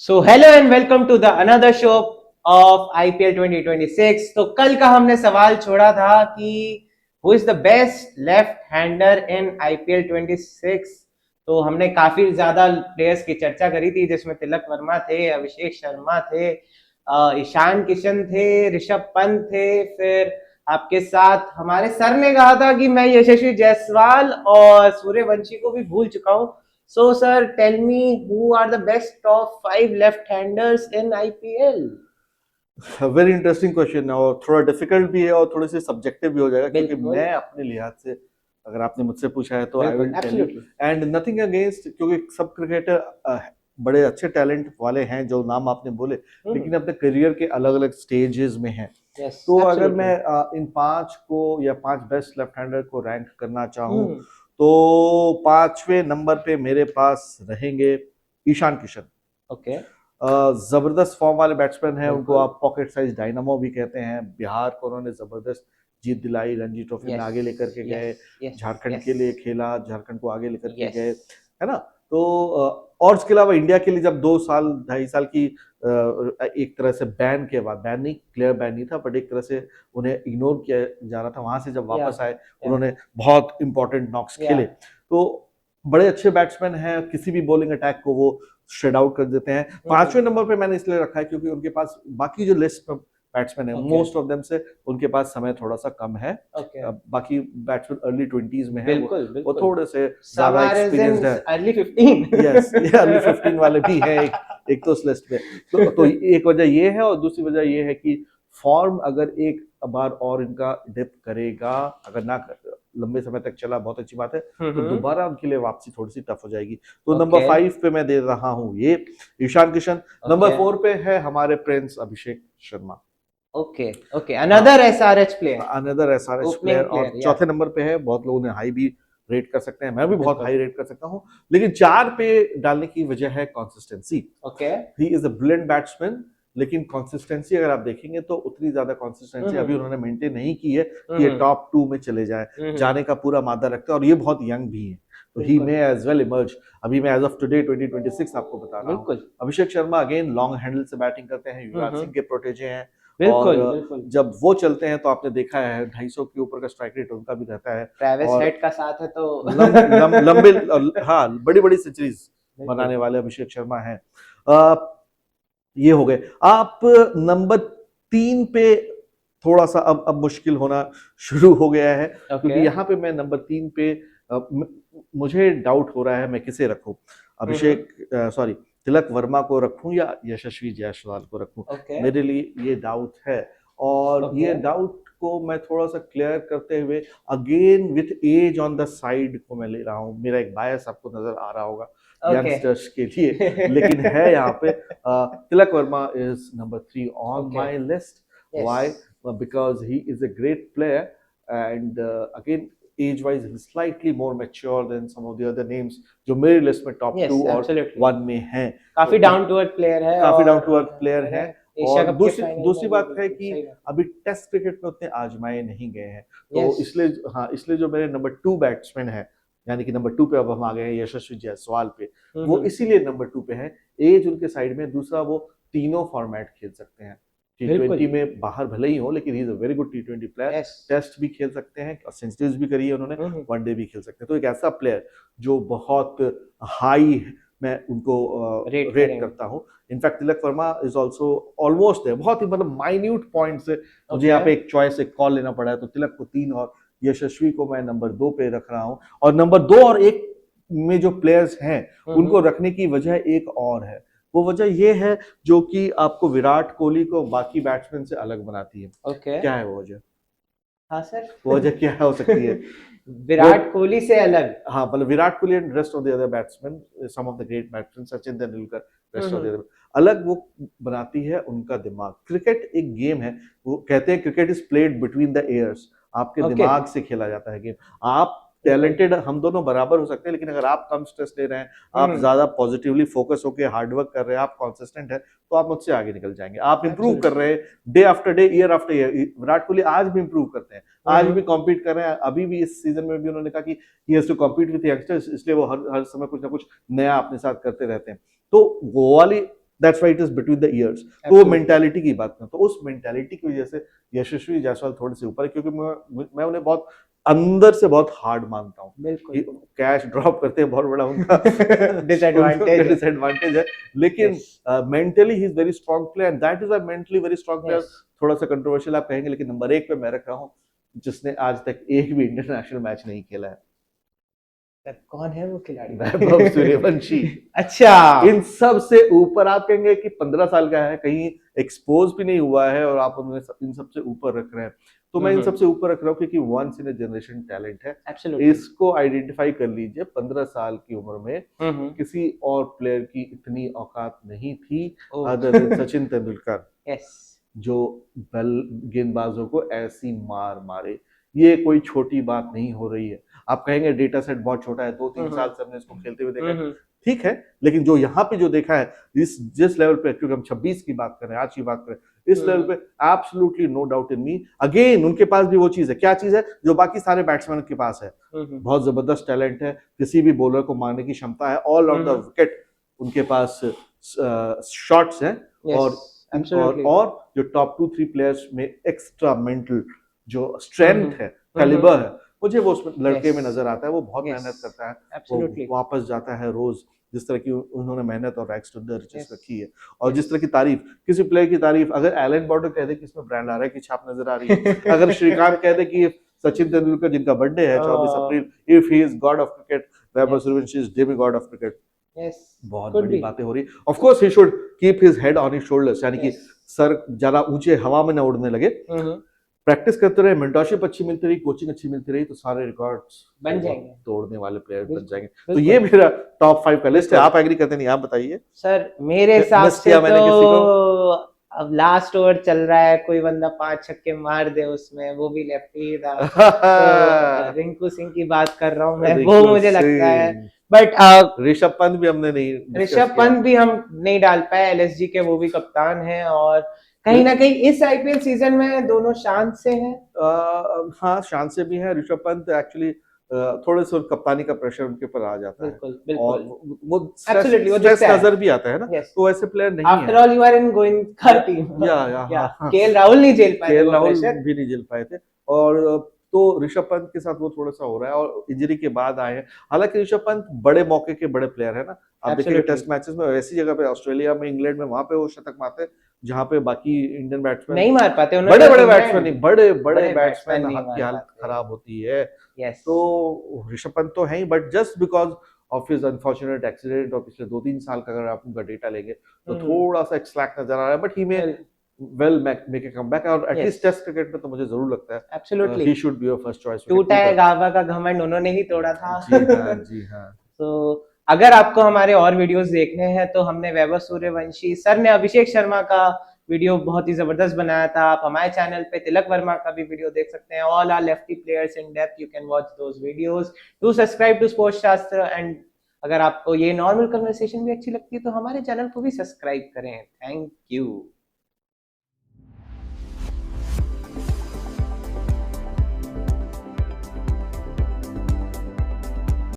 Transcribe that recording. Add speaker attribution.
Speaker 1: So hello and welcome to the another show of IPL 2026। तो कल का हमने सवाल छोड़ा था कि who is the best left hander in IPL 26। तो हमने काफी ज्यादा प्लेयर्स की चर्चा करी थी, जिसमें तिलक वर्मा थे, अभिषेक शर्मा थे, ईशान किशन थे, ऋषभ पंत थे। फिर आपके साथ हमारे सर ने कहा था कि मैं यशस्वी जायसवाल और सूर्यवंशी को भी भूल चुका हूँ। So, sir, tell me who are the best top five left-handers in IPL?
Speaker 2: Very interesting question है और थोड़ा डिफिकल्ट भी है और थोड़े से सब्जेक्टिव भी हो जाएगा क्योंकि
Speaker 1: बिल्कुल
Speaker 2: मैं अपने लिहाज से अगर आपने मुझसे पूछा है तो आई
Speaker 1: बिल्कुल
Speaker 2: will tell you
Speaker 1: absolutely.
Speaker 2: And nothing against क्योंकि सब क्रिकेटर बड़े अच्छे टैलेंट वाले हैं जो नाम आपने बोले लेकिन अपने करियर के अलग अलग स्टेजेस में हैं।
Speaker 1: यस
Speaker 2: तो अगर
Speaker 1: एब्सोल्युटली।
Speaker 2: मैं इन पांच को या पांच बेस्ट लेफ्ट हैंडर को रैंक करना चाहूँ
Speaker 1: हम्म।
Speaker 2: तो पांचवें नंबर पे मेरे पास रहेंगे ईशान किशन।
Speaker 1: ओके।
Speaker 2: जबरदस्त फॉर्म वाले बैट्समैन हैं, उनको
Speaker 1: बिल्कुल।
Speaker 2: आप पॉकेट साइज डायनामो भी कहते हैं। बिहार को उन्होंने जबरदस्त जीत दिलाई, रणजी ट्रॉफी में
Speaker 1: यस
Speaker 2: आगे लेकर के गए,
Speaker 1: यस यस
Speaker 2: झारखंड
Speaker 1: यस
Speaker 2: के लिए खेला, झारखंड को आगे लेकर के
Speaker 1: यस।
Speaker 2: गए, है ना। तो और उसके अलावा इंडिया के लिए जब 2 साल 2.5 साल की एक तरह से बैन के बाद, बैन नहीं, क्लियर बैन नहीं था बट एक तरह से उन्हें इग्नोर किया जा रहा था, वहां से जब
Speaker 1: या
Speaker 2: वापस आए
Speaker 1: या
Speaker 2: उन्होंने बहुत इंपॉर्टेंट नॉक्स
Speaker 1: या
Speaker 2: खेले। तो बड़े अच्छे बैट्समैन हैं, किसी भी बॉलिंग अटैक को वो शेड आउट कर देते हैं। पांचवें नंबर पे मैंने इसलिए रखा है क्योंकि उनके पास बाकी जो लिस्ट में बैट्समैन है
Speaker 1: ओके
Speaker 2: मोस्ट ऑफ देम से उनके पास समय थोड़ा सा कम है।
Speaker 1: ओके।
Speaker 2: बाकी बैट्समैन अर्ली 20s में है,
Speaker 1: बिल्कुल
Speaker 2: वो
Speaker 1: बिल्कुल।
Speaker 2: थोड़े से
Speaker 1: Some
Speaker 2: ज्यादा
Speaker 1: are as in
Speaker 2: एक्सपीरियंस्ड है।
Speaker 1: early 15।
Speaker 2: यस, ये अर्ली 15 वाले भी हैं एक तो उस लिस्ट में। तो एक वजह ये है और दूसरी वजह ये है कि फॉर्म अगर एक बार और इनका डिप करेगा, अगर ना लंबे समय तक चला बहुत अच्छी बात है, तो दोबारा उनके लिए वापसी थोड़ी सी टफ हो जाएगी। तो नंबर
Speaker 1: ओके
Speaker 2: 5 पे मैं दे रहा हूँ ये ईशान किशन। नंबर
Speaker 1: ओके
Speaker 2: 4 पे है हमारे prince Abhishek Sharma.
Speaker 1: Okay okay.
Speaker 2: हाँ,
Speaker 1: another SRH player,
Speaker 2: another SRH
Speaker 1: opening
Speaker 2: player.
Speaker 1: Player.
Speaker 2: और
Speaker 1: या
Speaker 2: चौथे नंबर पे है, बहुत लोग उन्हें हाई भी रेट कर सकते हैं, मैं भी बहुत
Speaker 1: बिल्कुल।
Speaker 2: हाई रेट कर सकता हूँ, लेकिन 4 पे डालने की वजह है consistency.
Speaker 1: Okay.
Speaker 2: He is a brilliant batsman, लेकिन कंसिस्टेंसी अगर आप देखेंगे तो उतनी ज्यादा कंसिस्टेंसी अभी उन्होंने मेंटेन नहीं की है कि ये टॉप 2 में चले जाए। जाने का पूरा मादा रखते हैं और ये बहुत यंग भी है, तो ही
Speaker 1: बिल्कुल
Speaker 2: मे एज वेल इमर्ज। अभी मैं एज ऑफ टुडे 2026 आपको बता रहा हूँ।
Speaker 1: बिल्कुल।
Speaker 2: Abhishek Sharma again long handle से बैटिंग करते हैं, युवराज सिंह के प्रोटेजे हैं। और
Speaker 1: बिल्कुल बिल्कुल।
Speaker 2: जब वो चलते हैं तो आपने देखा है 250 के ऊपर का स्ट्राइक रेट उनका भी रहता है।
Speaker 1: ट्रेविस
Speaker 2: और
Speaker 1: हेड का साथ है तो
Speaker 2: लंबे हाँ, बड़ी बड़ी सेंचुरीज
Speaker 1: बिल्कुल।
Speaker 2: बनाने वाले अभिषेक शर्मा हैं। ये हो गए। आप नंबर 3 पे थोड़ा सा अब मुश्किल होना शुरू हो गया है
Speaker 1: ओके।
Speaker 2: क्योंकि यहाँ पे मैं नंबर 3 पे मुझे डाउट हो रहा है मैं किसे रखूं। अभिषेक सॉरी, तिलक वर्मा को रखूं या यशस्वी जायसवाल को रखूं,
Speaker 1: ओके
Speaker 2: मेरे लिए ये डाउट है। और
Speaker 1: ओके
Speaker 2: ये डाउट को मैं थोड़ा सा क्लियर करते हुए again with age on the side को मैं ले रहा हूँ। मेरा एक बायस आपको नजर आ रहा होगा
Speaker 1: ओके।
Speaker 2: यंगस्टर्स के लिए, लेकिन है यहाँ पे Tilak Varma is number 3 on
Speaker 1: okay
Speaker 2: my list.
Speaker 1: Yes
Speaker 2: why? Because he is a great player and again age wise slightly more mature than some of the other names जो मेरी लिस्ट में टॉप 2
Speaker 1: यस
Speaker 2: और
Speaker 1: एब्सोल्युटली।
Speaker 2: 1 में हैं।
Speaker 1: काफी
Speaker 2: तो
Speaker 1: down to earth player है
Speaker 2: काफी डाउन
Speaker 1: और
Speaker 2: टू अर्थ प्लेयर
Speaker 1: है
Speaker 2: हैं।
Speaker 1: ना, एशिया
Speaker 2: और
Speaker 1: कप के
Speaker 2: दूसरी
Speaker 1: फाइनल में
Speaker 2: दूसरी
Speaker 1: भी
Speaker 2: बात है
Speaker 1: बिल्कुल
Speaker 2: कि
Speaker 1: सही बात।
Speaker 2: अभी टेस्ट क्रिकेट में उतने आजमाए नहीं गए हैं, तो
Speaker 1: यस
Speaker 2: इसलिए हाँ, इसलिए जो मेरे नंबर 2 बैट्समैन है, यानी कि नंबर 2 पे अब हम आ गए हैं यशस्वी जायसवाल पे, वो इसीलिए नंबर 2 पे है। एज उनके साइड में, दूसरा वो तीनों फॉर्मेट खेल सकते हैं।
Speaker 1: बिल्कुल।
Speaker 2: T20 में बाहर भले ही हो लेकिन he is a very good T20 player.
Speaker 1: Yes
Speaker 2: test भी खेल सकते हैं और सेंचुरीज भी करी है उन्होंने, वनडे भी खेल सकते हैं। तो एक ऐसा प्लेयर जो बहुत हाई मैं उनको
Speaker 1: रेट
Speaker 2: रेट
Speaker 1: करेंगे।
Speaker 2: करता हूँ। In fact Tilak Varma is also almost है, बहुत ही मतलब माइन्यूट पॉइंट से मुझे
Speaker 1: ओके
Speaker 2: यहाँ पे एक चॉइस, एक कॉल लेना पड़ा है, तो तिलक को 3 और यशस्वी को मैं नंबर 2 पे रख रहा हूँ। और नंबर 2 और 1 में जो प्लेयर्स हैं उनको रखने की वजह एक और है। वो वजह ये है जो कि आपको विराट कोहली को बाकी बैट्समैन से अलग बनाती है।
Speaker 1: ओके।
Speaker 2: क्या है वो वजह?
Speaker 1: हाँ सर।
Speaker 2: वो वजह क्या हो सकती है? वो
Speaker 1: विराट कोहली से अलग।
Speaker 2: हाँ, मतलब Virat Kohli and rest of the other batsman, some of the great batsman, Sachin Tendulkar, rest of the other, अलग वो बनाती है उनका दिमाग। क्रिकेट एक गेम है, वो कहते हैं cricket is played between the ears, आपके
Speaker 1: ओके
Speaker 2: दिमाग से खेला जाता है गेम। आप
Speaker 1: बिल्कुल।
Speaker 2: टैलेंटेड, हम दोनों बराबर हो सकते हैं, लेकिन अगर आप कम स्ट्रेस ले रहे हैं, आप ज्यादा पॉजिटिवली फोकस होकर हार्डवर्क कर रहे हैं, आप कंसिस्टेंट है, तो आप मुझसे आगे निकल जाएंगे। आप इंप्रूव कर रहे हैं day after day, year after year. Virat Kohli आज भी इंप्रूव करते हैं, आज भी कॉम्पीट कर रहे हैं। अभी भी इस सीजन में भी उन्होंने कहा कि he has to compete with youngsters, इसलिए वो हर हर समय कुछ ना कुछ नया अपने साथ करते रहते हैं। तो वो वाली that's why it is between the years. तो वो मेंटालिटी की बात है, तो उस मेंटालिटी की वजह से यशस्वी जायसवाल थोड़े से ऊपर है, क्योंकि मैं उन्हें बहुत अंदर से बहुत हार्ड मानता हूँ।
Speaker 1: बिल्कुल
Speaker 2: कैश ड्रॉप करते हैं बहुत बड़ा उनका डिसएडवांटेज है, लेकिन mentally he is very strong player, and that is a mentally very strong player. थोड़ा सा कंट्रोवर्शियल आप कहेंगे, लेकिन नंबर 1 पे मैं रख रहा हूँ जिसने आज तक एक भी इंटरनेशनल मैच नहीं खेला है।
Speaker 1: कौन है वो खिलाड़ी?
Speaker 2: वैभव सूर्यवंशी।
Speaker 1: अच्छा,
Speaker 2: इन सब से ऊपर आप कहेंगे कि 15 साल का है, कहीं एक्सपोज भी नहीं हुआ है, और आप उन्हें इन सबसे ऊपर रख रहे हैं। तो मैं इन सबसे ऊपर रख रहा हूँ क्योंकि वंस इन जनरेशन टैलेंट है।
Speaker 1: Absolutely.
Speaker 2: इसको आइडेंटिफाई कर लीजिए, 15 साल की उम्र में किसी और प्लेयर की इतनी औकात नहीं थी अदर देन सचिन तेंदुलकर, जो गेंदबाजों को ऐसी मार मारे। ये कोई छोटी बात नहीं हो रही है। आप कहेंगे डेटा सेट बहुत छोटा है, 2-3 साल से हमने इसको खेलते हुए देखा है, ठीक है, लेकिन जो यहाँ पे जो देखा है, जिस लेवल पे, क्योंकि हम 26 की बात कर रहे हैं, आज की बात कर रहे हैं, इस लेवल पे absolutely no doubt in me. Again उनके पास भी वो चीज है, क्या चीज है जो बाकी सारे बैट्समैन के पास है, बहुत जबरदस्त टैलेंट है, किसी भी बॉलर को मारने की क्षमता है, ऑल ऑन द विकेट उनके पास शॉट्स हैं, और जो टॉप 2-3 प्लेयर्स में एक्स्ट्रा मेंटल जो स्ट्रेंथ है, कैलिबर है, मुझे वो उस लड़के में नजर आता है। वो बहुत मेहनत करता है, वो वापस जाता है रोज, जिस तरह की उन्होंने मेहनत और रैक्स टू द रिचेस रखी है, और जिस तरह की तारीफ, किसी प्लेयर की तारीफ, अगर एलन बॉर्डर कह दे कि इसमें ब्रांड आ रहा है की छाप नजर आ रही है, अगर श्रीकांत कह दे कि सचिन तेंदुलकर जिनका बर्थडे है 24 April, if he is god of cricket, Vaibhav Suryavanshi is demi god of cricket, बहुत बड़ी बातें हो रही। Of course he should keep his head on his shoulders, यानी कि सर ज्यादा ऊंचे हवा में न उड़ने लगे, प्रैक्टिस करते रहे, मेंटरशिप अच्छी मिलती रही, कोचिंग अच्छी मिलती रही, तो सारे रिकॉर्ड्स बन जाएंगे, तोड़ने वाले प्लेयर बन जाएंगे। तो ये मेरा टॉप 5 का लिस्ट है। आप एग्री करते नहीं? आप बताइए।
Speaker 1: सर मेरे हिसाब से तो अब लास्ट ओवर चल रहा है, कोई बंदा 5 छक्के मार दे उसमें, वो भी लेफ्टी था, तो रिंकू सिंह की बात कर रहा हूँ मैं, वो मुझे लगता है। बट
Speaker 2: ऋषभ पंत भी हमने नहीं,
Speaker 1: ऋषभ पंत भी हम नहीं डाल पाए, एलएसजी के वो भी कप्तान हैं, और कहीं ना कहीं इस आईपीएल सीजन में दोनों शांत से हैं।
Speaker 2: हाँ, शांत से भी है। ऋषभ पंत एक्चुअली थोड़े से कप्तानी का प्रेशर उनके ऊपर आ जाता है,
Speaker 1: बिल्कुल,
Speaker 2: और वो स्ट्रेस नजर भी आता है ना, तो ऐसे प्लेयर नहीं है।
Speaker 1: After all you are in going team.
Speaker 2: या
Speaker 1: केएल राहुल नहीं झेल पाए,
Speaker 2: केएल राहुल भी नहीं झेल पाए थे, और तो ऋषभ पंत के साथ वो थोड़ा सा हो रहा है, और इंजरी के बाद आए हैं। हालांकि ऋषभ पंत बड़े मौके के बड़े प्लेयर है ना, आप देखिए टेस्ट मैचेस में ऐसी जगह पे, ऑस्ट्रेलिया में, इंग्लैंड में, वहां पे वो शतक मारते हैं जहां पे बाकी इंडियन बैट्समैन नहीं मार पाते, बड़े बैट्समैन की हालत खराब होती है। तो ऋषभ पंत तो है ही, but just because of his unfortunate accident, और पिछले 2-3 साल का अगर आप उनका डेटा लेंगे तो थोड़ा सा एक्सलैक नजर आ रहा है, बट ही में वेल मेक ए कमबैक, और एटलीस्ट टेस्ट क्रिकेट में तो मुझे जरूर लगता है absolutely he should be your first choice.
Speaker 1: टूटा है गावा का घमंड उन्होंने ही तोड़ा था।
Speaker 2: जी हां।
Speaker 1: तो अगर आपको हमारे और वीडियोस देखने हैं तो हमने वैभव सूर्यवंशी सर ने अभिषेक शर्मा का वीडियो बहुत ही जबरदस्त बनाया था, आप हमारे चैनल पे तिलक वर्मा का भी वीडियो देख सकते हैं, all are lefty players in depth, you can watch those videos. Do subscribe to Sports Shastra, and अगर आपको ये नॉर्मल कन्वर्सेशन भी अच्छी लगती है तो हमारे चैनल को भी सब्सक्राइब करें। Thank you.